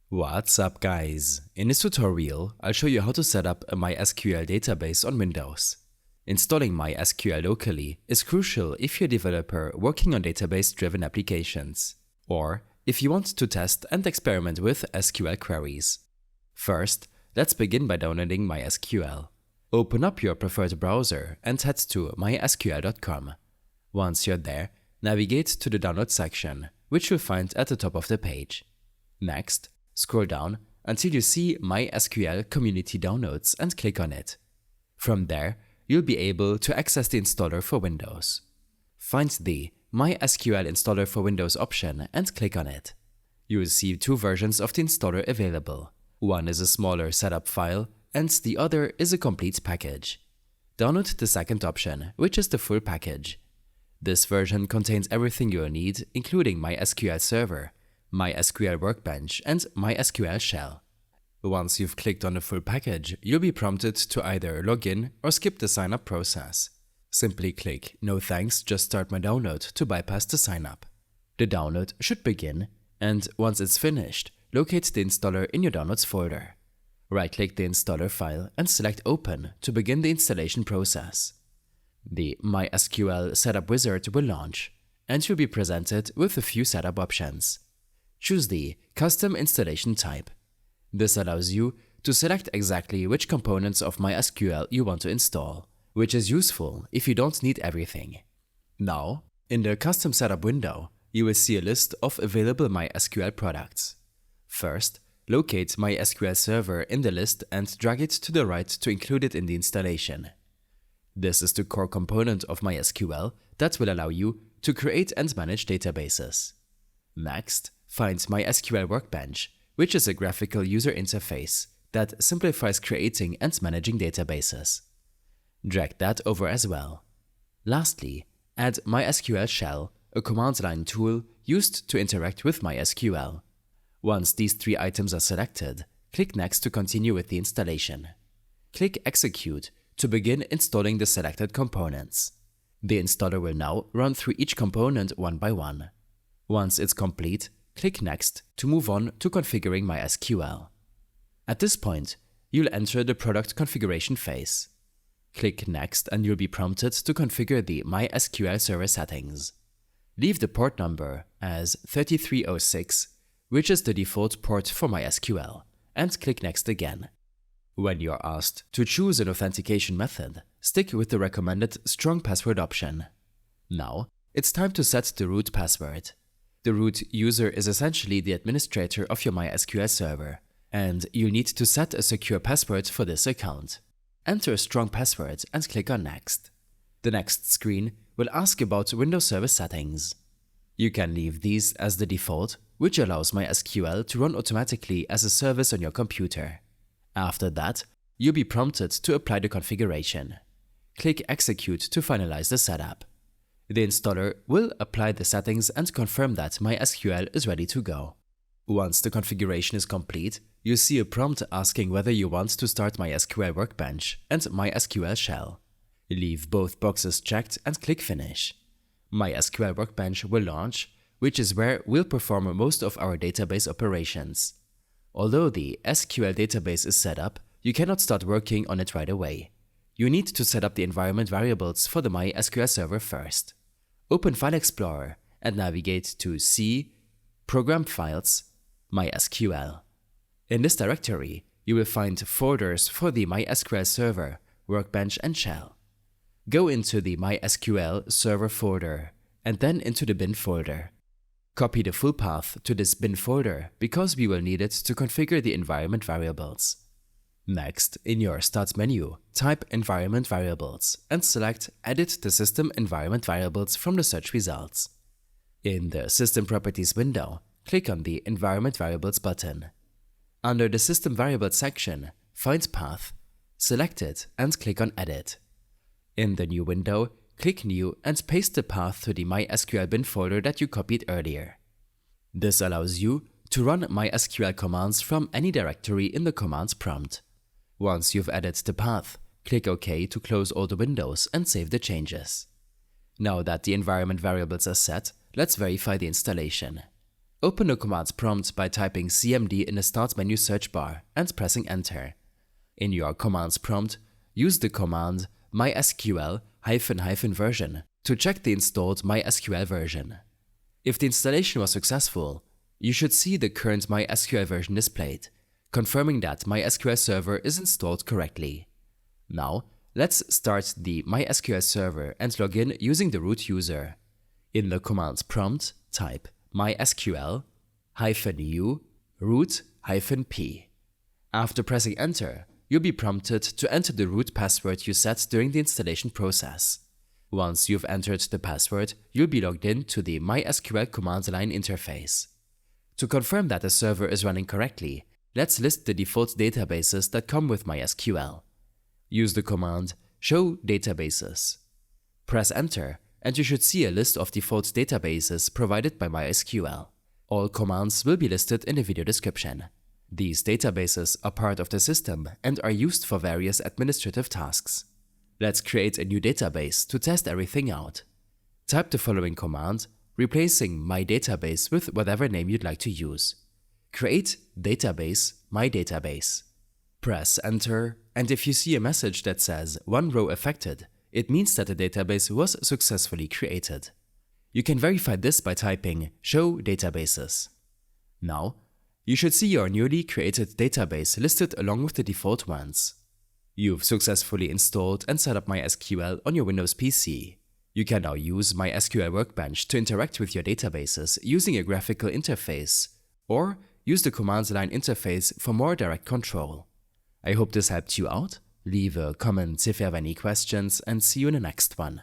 What's up, guys? In this tutorial, I'll show you how to set up a MySQL database on Windows. Installing MySQL locally is crucial if you're a developer working on database-driven applications, or if you want to test and experiment with SQL queries. First, let's begin by downloading MySQL. Open up your preferred browser and head to mysql.com. Once you're there, navigate to the download section, which you'll find at the top of the page. Next, scroll down until you see MySQL Community Downloads and click on it. From there, you'll be able to access the installer for Windows. Find the MySQL Installer for Windows option and click on it. You will see two versions of the installer available. One is a smaller setup file, and the other is a complete package. Download the second option, which is the full package. This version contains everything you'll need, including MySQL Server, MySQL Workbench, and MySQL Shell. Once you've clicked on the full package, you'll be prompted to either log in or skip the sign-up process. Simply click "No thanks, just start my download" to bypass the sign-up. The download should begin, and once it's finished, locate the installer in your Downloads folder. Right-click the installer file and select Open to begin the installation process. The MySQL Setup Wizard will launch, and you'll be presented with a few setup options. Choose the Custom Installation Type. This allows you to select exactly which components of MySQL you want to install, which is useful if you don't need everything. Now, in the Custom Setup window, you will see a list of available MySQL products. First, locate MySQL Server in the list and drag it to the right to include it in the installation. This is the core component of MySQL that will allow you to create and manage databases. Next, find MySQL Workbench, which is a graphical user interface that simplifies creating and managing databases. Drag that over as well. Lastly, add MySQL Shell, a command line tool used to interact with MySQL. Once these three items are selected, click Next to continue with the installation. Click Execute to begin installing the selected components. The installer will now run through each component one by one. Once it's complete, click Next to move on to configuring MySQL. At this point, you'll enter the product configuration phase. Click Next and you'll be prompted to configure the MySQL server settings. Leave the port number as 3306, which is the default port for MySQL, and click Next again. When you're asked to choose an authentication method, stick with the recommended strong password option. Now, it's time to set the root password. The root user is essentially the administrator of your MySQL server, and you'll need to set a secure password for this account. Enter a strong password and click on Next. The next screen will ask about Windows Server settings. You can leave these as the default, which allows MySQL to run automatically as a service on your computer. After that, you'll be prompted to apply the configuration. Click Execute to finalize the setup. The installer will apply the settings and confirm that MySQL is ready to go. Once the configuration is complete, you'll see a prompt asking whether you want to start MySQL Workbench and MySQL Shell. Leave both boxes checked and click Finish. MySQL Workbench will launch, which is where we'll perform most of our database operations. Although the SQL database is set up, you cannot start working on it right away. You need to set up the environment variables for the MySQL server first. Open File Explorer and navigate to C, Program Files, MySQL. In this directory, you will find folders for the MySQL Server, Workbench, and Shell. Go into the MySQL Server folder and then into the bin folder. Copy the full path to this bin folder because we will need it to configure the environment variables. Next, in your Start menu, type Environment Variables and select Edit the System Environment Variables from the search results. In the System Properties window, click on the Environment Variables button. Under the System Variables section, find Path, select it and click on Edit. In the new window, click New and paste the path to the MySQL bin folder that you copied earlier. This allows you to run MySQL commands from any directory in the commands prompt. Once you've added the path, click OK to close all the windows and save the changes. Now that the environment variables are set, let's verify the installation. Open the commands prompt by typing cmd in the Start menu search bar and pressing Enter. In your commands prompt, use the command mysql --version to check the installed MySQL version. If the installation was successful, you should see the current MySQL version displayed, confirming that MySQL server is installed correctly. Now, let's start the MySQL server and log in using the root user. In the commands prompt, type mysql -u root-p. After pressing Enter, you'll be prompted to enter the root password you set during the installation process. Once you've entered the password, you'll be logged in to the MySQL command line interface. To confirm that the server is running correctly, let's list the default databases that come with MySQL. Use the command show databases. Press Enter, and you should see a list of default databases provided by MySQL. All commands will be listed in the video description. These databases are part of the system and are used for various administrative tasks. Let's create a new database to test everything out. Type the following command, replacing mydatabase with whatever name you'd like to use. Create database mydatabase. Press Enter, and if you see a message that says one row affected, it means that the database was successfully created. You can verify this by typing show databases. Now, you should see your newly created database listed along with the default ones. You've successfully installed and set up MySQL on your Windows PC. You can now use MySQL Workbench to interact with your databases using a graphical interface, or use the command line interface for more direct control. I hope this helped you out. Leave a comment if you have any questions, and see you in the next one.